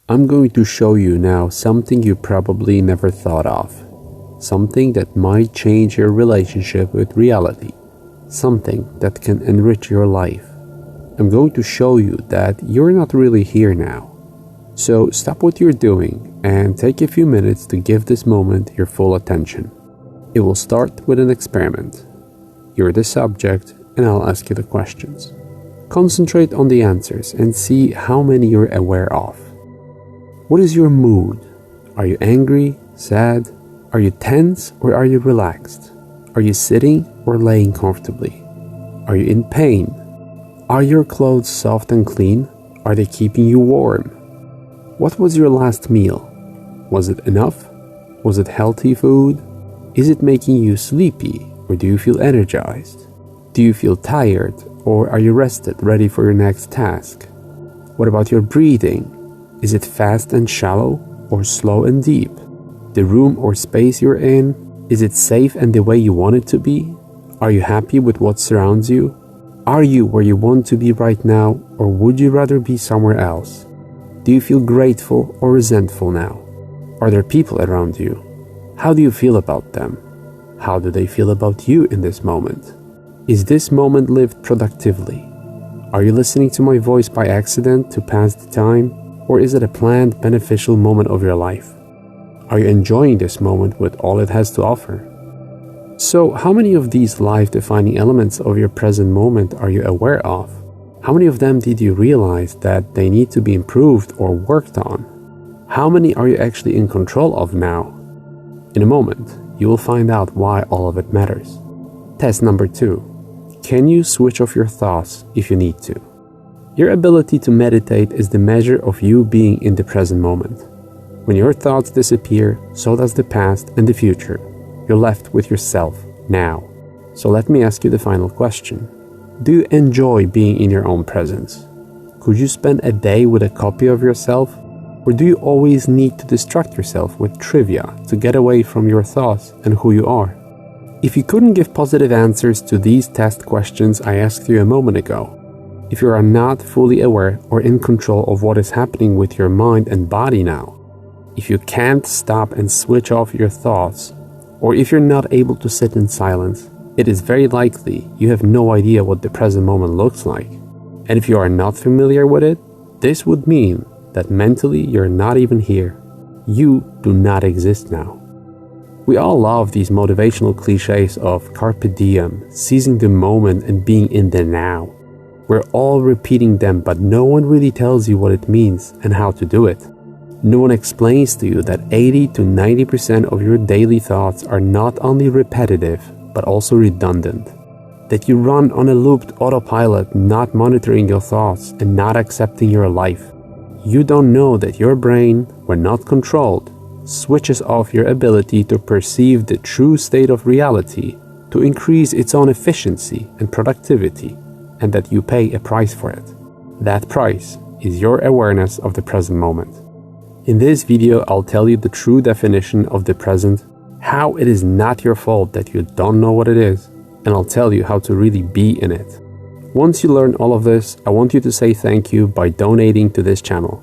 I'm going to show you now something you probably never thought of. Something that might change your relationship with reality. Something that can enrich your life. I'm going to show you that you're not really here now. So stop what you're doing and take a few minutes to give this moment your full attention. It will start with an experiment. You're the subject and I'll ask you the questions. Concentrate on the answers and see how many you're aware of. What is your mood? Are you angry, sad? Are you tense or are you relaxed? Are you sitting or laying comfortably? Are you in pain? Are your clothes soft and clean? Are they keeping you warm? What was your last meal? Was it enough? Was it healthy food? Is it making you sleepy or do you feel energized? Do you feel tired or are you rested, ready for your next task? What about your breathing? Is it fast and shallow or slow and deep? The room or space you're in, is it safe and the way you want it to be? Are you happy with what surrounds you? Are you where you want to be right now or would you rather be somewhere else? Do you feel grateful or resentful now? Are there people around you? How do you feel about them? How do they feel about you in this moment? Is this moment lived productively? Are you listening to my voice by accident to pass the time? Or is it a planned, beneficial moment of your life? Are you enjoying this moment with all it has to offer? So, how many of these life-defining elements of your present moment are you aware of? How many of them did you realize that they need to be improved or worked on? How many are you actually in control of now? In a moment, you will find out why all of it matters. Test number 2. Can you switch off your thoughts if you need to? Your ability to meditate is the measure of you being in the present moment. When your thoughts disappear, so does the past and the future. You're left with yourself now. So let me ask you the final question. Do you enjoy being in your own presence? Could you spend a day with a copy of yourself? Or do you always need to distract yourself with trivia to get away from your thoughts and who you are? If you couldn't give positive answers to these test questions I asked you a moment ago, if you are not fully aware or in control of what is happening with your mind and body now, if you can't stop and switch off your thoughts, or if you're not able to sit in silence, it is very likely you have no idea what the present moment looks like. And if you are not familiar with it, this would mean that mentally you're not even here. You do not exist now. We all love these motivational cliches of carpe diem, seizing the moment and being in the now. We're all repeating them, but no one really tells you what it means and how to do it. No one explains to you that 80 to 90% of your daily thoughts are not only repetitive, but also redundant. That you run on a looped autopilot, not monitoring your thoughts and not accepting your life. You don't know that your brain, when not controlled, switches off your ability to perceive the true state of reality, to increase its own efficiency and productivity, and that you pay a price for it. That price is your awareness of the present moment. In this video, I'll tell you the true definition of the present, how it is not your fault that you don't know what it is, and I'll tell you how to really be in it. Once you learn all of this, I want you to say thank you by donating to this channel.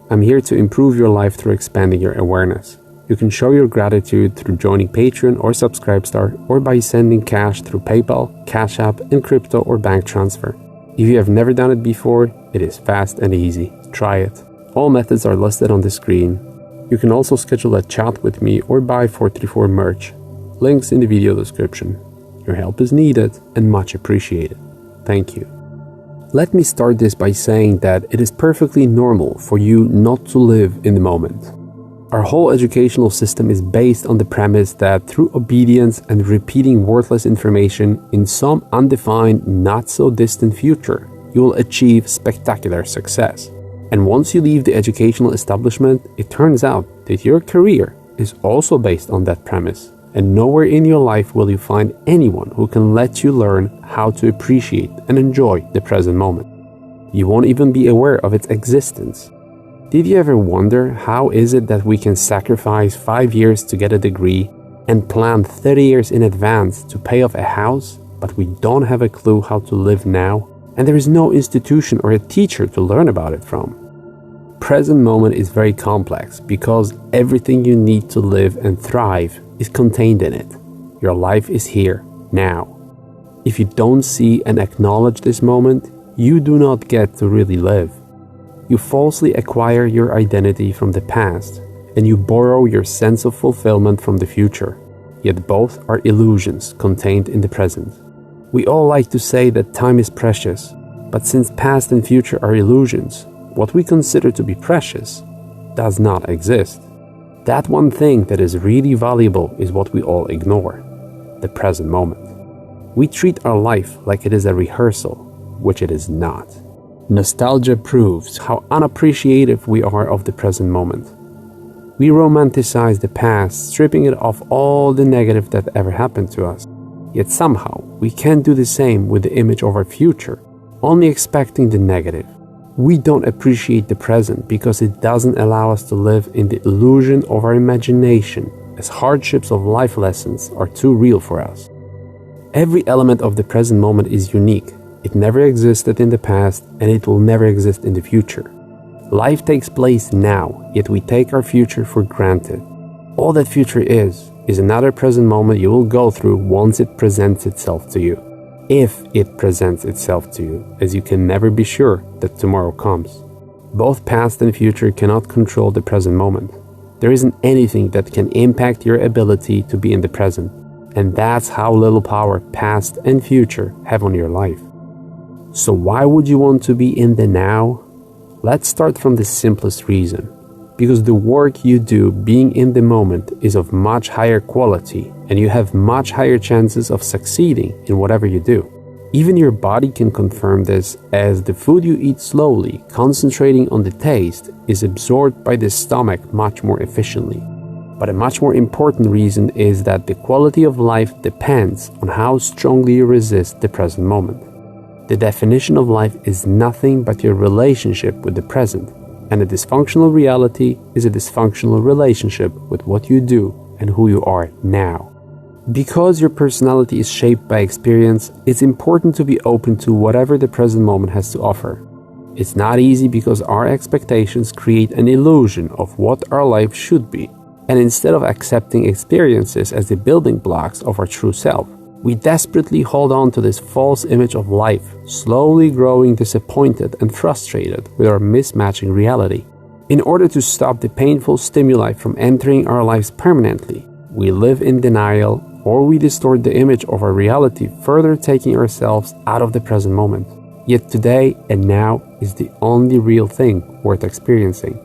I'm here to improve your life through expanding your awareness. You can show your gratitude through joining Patreon or Subscribestar, or by sending cash through PayPal, CashApp, and crypto or bank transfer. If you have never done it before, it is fast and easy. Try it. All methods are listed on the screen. You can also schedule a chat with me or buy 434 merch. Links in the video description. Your help is needed and much appreciated. Thank you. Let me start this by saying that it is perfectly normal for you not to live in the moment. Our whole educational system is based on the premise that through obedience and repeating worthless information in some undefined, not so distant future, you will achieve spectacular success. And once you leave the educational establishment, it turns out that your career is also based on that premise. And nowhere in your life will you find anyone who can let you learn how to appreciate and enjoy the present moment. You won't even be aware of its existence. Did you ever wonder how is it that we can sacrifice 5 years to get a degree and plan 30 years in advance to pay off a house, but we don't have a clue how to live now? And there is no institution or a teacher to learn about it from. present moment is very complex because everything you need to live and thrive is contained in it. Your life is here, now. If you don't see and acknowledge this moment, you do not get to really live. You falsely acquire your identity from the past, and you borrow your sense of fulfillment from the future. Yet both are illusions contained in the present. We all like to say that time is precious, but since past and future are illusions, what we consider to be precious does not exist. That one thing that is really valuable is what we all ignore, the present moment. We treat our life like it is a rehearsal, which it is not. Nostalgia proves how unappreciative we are of the present moment. We romanticize the past, stripping it of all the negative that ever happened to us. Yet somehow, we can't do the same with the image of our future, only expecting the negative. We don't appreciate the present because it doesn't allow us to live in the illusion of our imagination, as hardships of life lessons are too real for us. Every element of the present moment is unique. It never existed in the past, and it will never exist in the future. Life takes place now, yet we take our future for granted. All that future is another present moment you will go through once it presents itself to you. If it presents itself to you, as you can never be sure that tomorrow comes. Both past and future cannot control the present moment. There isn't anything that can impact your ability to be in the present, and that's how little power past and future have on your life. So why would you want to be in the now? Let's start from the simplest reason. Because the work you do being in the moment is of much higher quality, and you have much higher chances of succeeding in whatever you do. Even your body can confirm this, as the food you eat slowly, concentrating on the taste, is absorbed by the stomach much more efficiently. But a much more important reason is that the quality of life depends on how strongly you resist the present moment. The definition of life is nothing but your relationship with the present, and a dysfunctional reality is a dysfunctional relationship with what you do and who you are now. Because your personality is shaped by experience, it's important to be open to whatever the present moment has to offer. It's not easy because our expectations create an illusion of what our life should be, and instead of accepting experiences as the building blocks of our true self, we desperately hold on to this false image of life, slowly growing disappointed and frustrated with our mismatching reality. In order to stop the painful stimuli from entering our lives permanently, we live in denial, or we distort the image of our reality, further taking ourselves out of the present moment. Yet today and now is the only real thing worth experiencing.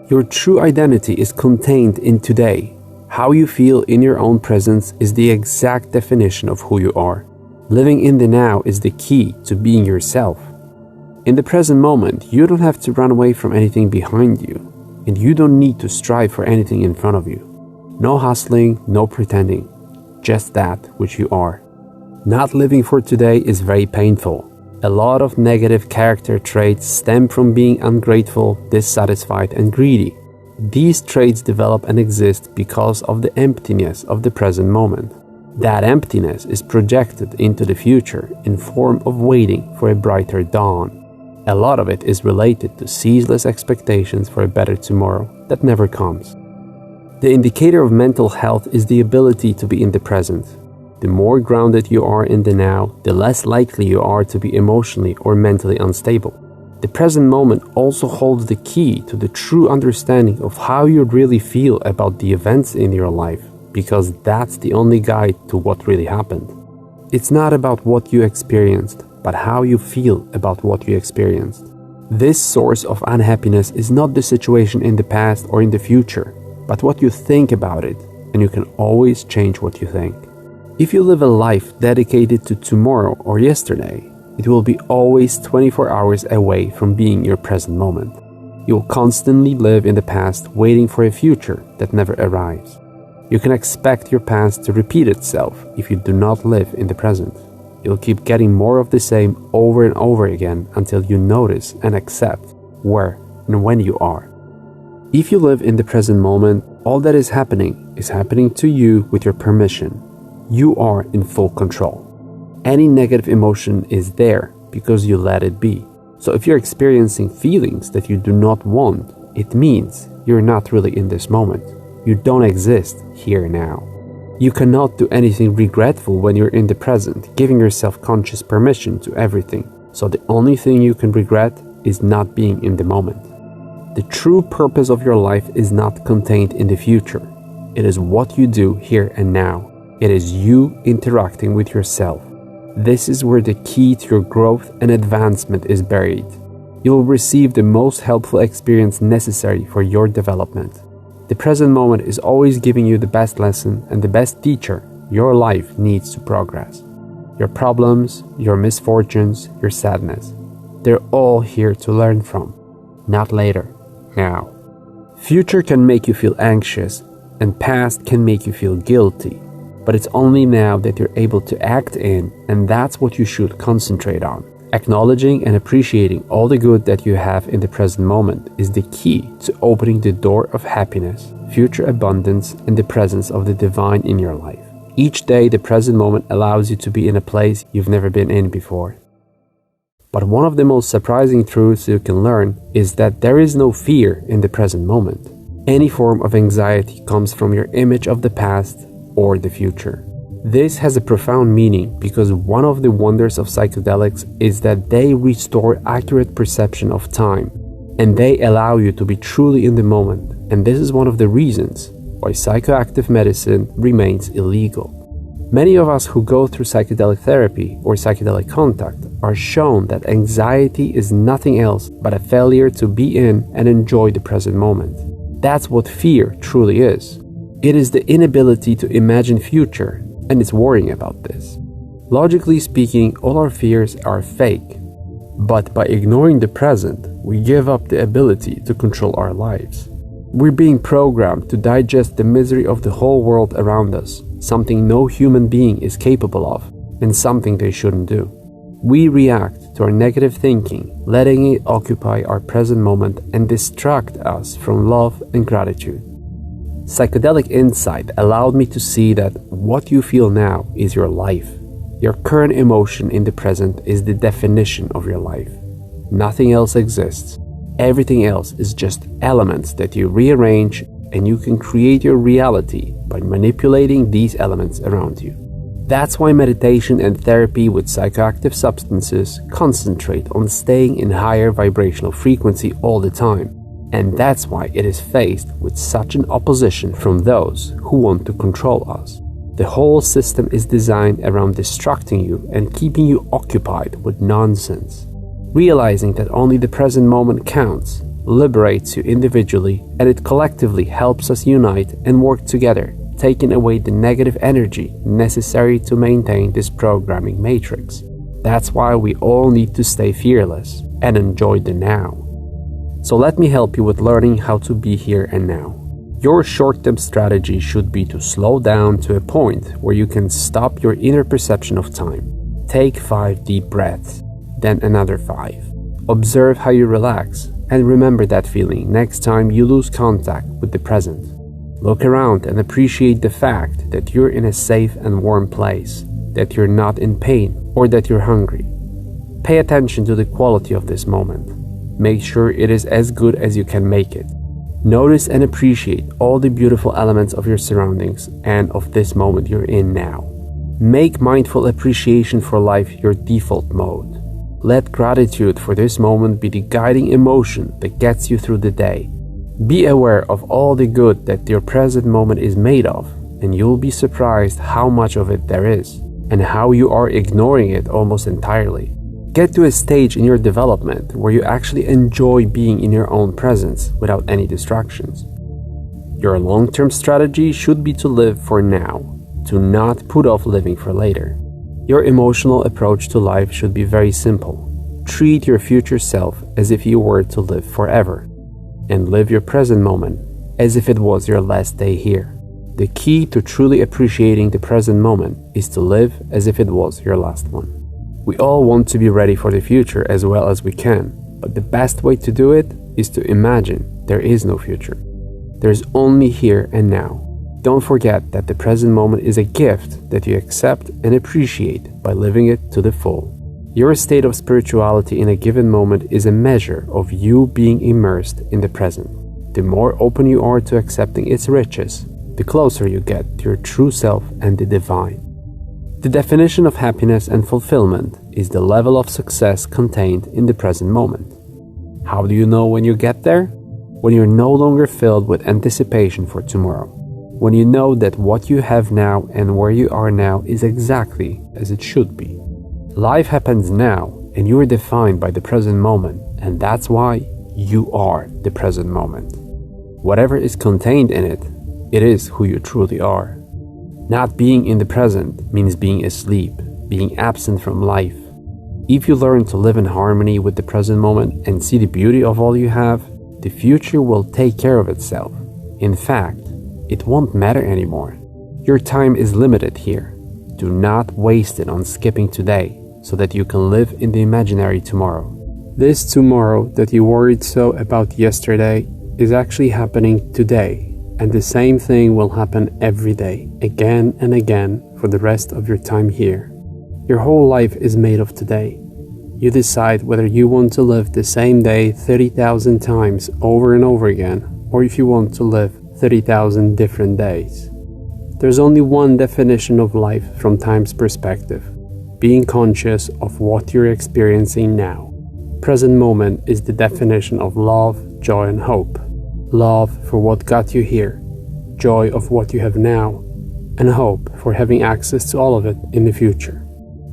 Your true identity is contained in today. How you feel in your own presence is the exact definition of who you are. Living in the now is the key to being yourself. In the present moment, you don't have to run away from anything behind you, and you don't need to strive for anything in front of you. No hustling, no pretending, just that which you are. Not living for today is very painful. A lot of negative character traits stem from being ungrateful, dissatisfied, and greedy. These traits develop and exist because of the emptiness of the present moment. That emptiness is projected into the future in form of waiting for a brighter dawn. A lot of it is related to ceaseless expectations for a better tomorrow that never comes. The indicator of mental health is the ability to be in the present. The more grounded you are in the now, the less likely you are to be emotionally or mentally unstable. The present moment also holds the key to the true understanding of how you really feel about the events in your life, because that's the only guide to what really happened. It's not about what you experienced, but how you feel about what you experienced. This source of unhappiness is not the situation in the past or in the future, but what you think about it, and you can always change what you think. If you live a life dedicated to tomorrow or yesterday, it will be always 24 hours away from being your present moment. You will constantly live in the past, waiting for a future that never arrives. You can expect your past to repeat itself if you do not live in the present. You'll keep getting more of the same over and over again until you notice and accept where and when you are. If you live in the present moment, all that is happening to you with your permission. You are in full control. Any negative emotion is there because you let it be. So if you're experiencing feelings that you do not want, it means you're not really in this moment. You don't exist here now. You cannot do anything regretful when you're in the present, giving yourself conscious permission to everything. So the only thing you can regret is not being in the moment. The true purpose of your life is not contained in the future. It is what you do here and now. It is you interacting with yourself. This is where the key to your growth and advancement is buried. You will receive the most helpful experience necessary for your development. The present moment is always giving you the best lesson and the best teacher your life needs to progress. Your problems, your misfortunes, your sadness, they're all here to learn from. Not later, now. Future can make you feel anxious, and past can make you feel guilty. But it's only now that you're able to act in, and that's what you should concentrate on. Acknowledging and appreciating all the good that you have in the present moment is the key to opening the door of happiness, future abundance, and the presence of the divine in your life. Each day, the present moment allows you to be in a place you've never been in before. But one of the most surprising truths you can learn is that there is no fear in the present moment. Any form of anxiety comes from your image of the past or the future. This has a profound meaning because one of the wonders of psychedelics is that they restore accurate perception of time, and they allow you to be truly in the moment. And this is one of the reasons why psychoactive medicine remains illegal. Many of us who go through psychedelic therapy or psychedelic contact are shown that anxiety is nothing else but a failure to be in and enjoy the present moment. That's what fear truly is. It is the inability to imagine future, and it's worrying about this. Logically speaking, all our fears are fake. But by ignoring the present, we give up the ability to control our lives. We're being programmed to digest the misery of the whole world around us, something no human being is capable of, and something they shouldn't do. We react to our negative thinking, letting it occupy our present moment and distract us from love and gratitude. Psychedelic insight allowed me to see that what you feel now is your life. Your current emotion in the present is the definition of your life. Nothing else exists. Everything else is just elements that you rearrange, and you can create your reality by manipulating these elements around you. That's why meditation and therapy with psychoactive substances concentrate on staying in higher vibrational frequency all the time. And that's why it is faced with such an opposition from those who want to control us. The whole system is designed around distracting you and keeping you occupied with nonsense. Realizing that only the present moment counts liberates you individually, and it collectively helps us unite and work together, taking away the negative energy necessary to maintain this programming matrix. That's why we all need to stay fearless and enjoy the now. So let me help you with learning how to be here and now. Your short-term strategy should be to slow down to a point where you can stop your inner perception of time. Take 5 deep breaths, then another 5. Observe how you relax, and remember that feeling next time you lose contact with the present. Look around and appreciate the fact that you're in a safe and warm place, that you're not in pain, or that you're hungry. Pay attention to the quality of this moment. Make sure it is as good as you can make it. Notice and appreciate all the beautiful elements of your surroundings and of this moment you're in now. Make mindful appreciation for life your default mode. Let gratitude for this moment be the guiding emotion that gets you through the day. Be aware of all the good that your present moment is made of, and you'll be surprised how much of it there is, and how you are ignoring it almost entirely. Get to a stage in your development where you actually enjoy being in your own presence without any distractions. Your long-term strategy should be to live for now, to not put off living for later. Your emotional approach to life should be very simple. Treat your future self as if you were to live forever, and live your present moment as if it was your last day here. The key to truly appreciating the present moment is to live as if it was your last one. We all want to be ready for the future as well as we can, but the best way to do it is to imagine there is no future. There's only here and now. Don't forget that the present moment is a gift that you accept and appreciate by living it to the full. Your state of spirituality in a given moment is a measure of you being immersed in the present. The more open you are to accepting its riches, the closer you get to your true self and the divine. The definition of happiness and fulfillment is the level of success contained in the present moment. How do you know when you get there? When you're no longer filled with anticipation for tomorrow. When you know that what you have now and where you are now is exactly as it should be. Life happens now, and you are defined by the present moment, and that's why you are the present moment. Whatever is contained in it, it is who you truly are. Not being in the present means being asleep, being absent from life. If you learn to live in harmony with the present moment and see the beauty of all you have, the future will take care of itself. In fact, it won't matter anymore. Your time is limited here. Do not waste it on skipping today so that you can live in the imaginary tomorrow. This tomorrow that you worried so about yesterday is actually happening today, and the same thing will happen every day, again and again for the rest of your time here. Your whole life is made of today. You decide whether you want to live the same day 30,000 times over and over again, or if you want to live 30,000 different days. There's only one definition of life from time's perspective: being conscious of what you're experiencing now. Present moment is the definition of love, joy, and hope. Love for what got you here, joy of what you have now, and hope for having access to all of it in the future.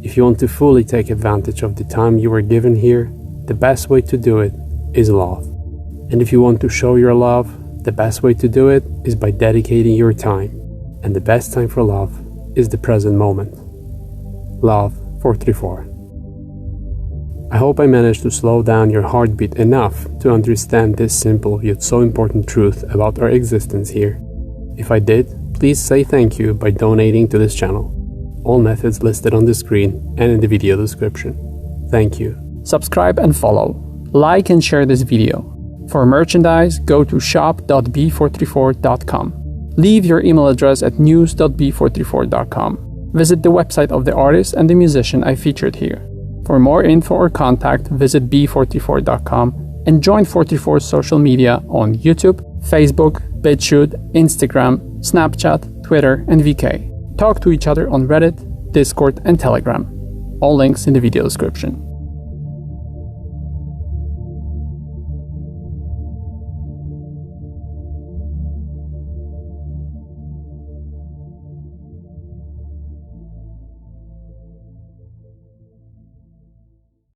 If you want to fully take advantage of the time you were given here, the best way to do it is love. And if you want to show your love, the best way to do it is by dedicating your time. And the best time for love is the present moment. Love 434. I hope I managed to slow down your heartbeat enough to understand this simple yet so important truth about our existence here. If I did, please say thank you by donating to this channel. All methods listed on the screen and in the video description. Thank you. Subscribe and follow. Like and share this video. For merchandise, go to shop.b434.com. Leave your email address at news.b434.com. Visit the website of the artist and the musician I featured here. For more info or contact, visit b434.com and join 434's social media on YouTube, Facebook, BitChute, Instagram, Snapchat, Twitter, and VK. Talk to each other on Reddit, Discord, and Telegram. All links in the video description.